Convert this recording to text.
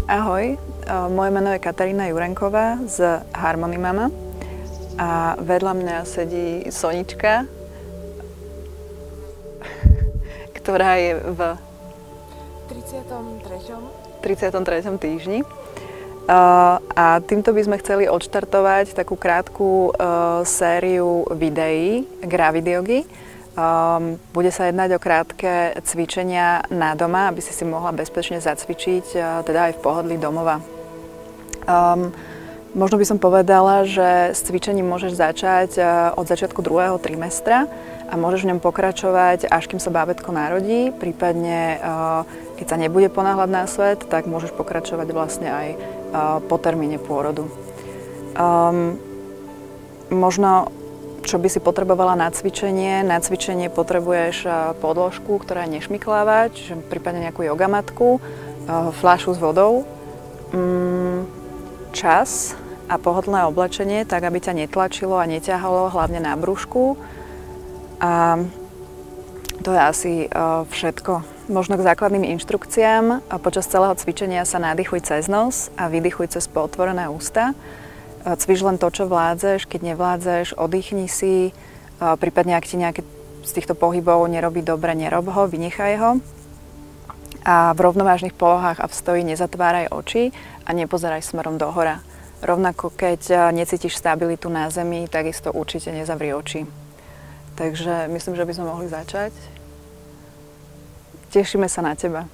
Ahoj, moje meno je Katarína Jurenková z Harmony Mama a vedľa mňa sedí Sonička, ktorá je v 33. týždni. A týmto by sme chceli odštartovať takú krátku sériu videí Gravidiogy. Bude sa jednať o krátke cvičenia na doma, aby si mohla bezpečne zacvičiť, teda aj v pohodlí domova. Možno by som povedala, že s cvičením môžeš začať od začiatku 2. trimestra a môžeš v ňom pokračovať, až kým sa bábätko narodí, prípadne keď sa nebude ponáhľať na svet, tak môžeš pokračovať vlastne aj po termíne pôrodu. Možno čo by si potrebovala na cvičenie? Na cvičenie potrebuješ podložku, ktorá je nešmiklavá, čiže prípadne nejakú jogamatku, fľašu s vodou, čas a pohodlné oblečenie, tak aby ťa netlačilo a neťahalo, hlavne na brúšku. A to je asi všetko. Možno k základným inštrukciám. Počas celého cvičenia sa nadýchuj cez nos a vydýchuj cez pootvorené ústa. Cvič len to, čo vládzeš, keď nevládzeš, oddychni si, prípadne ak ti nejaké z týchto pohybov nerobí dobre, nerob ho, vynechaj ho. A v rovnovážnych polohách a v stoji nezatváraj oči a nepozeraj smerom dohora. Rovnako keď necítiš stabilitu na zemi, takisto určite nezavri oči. Takže myslím, že by sme mohli začať. Tešíme sa na teba.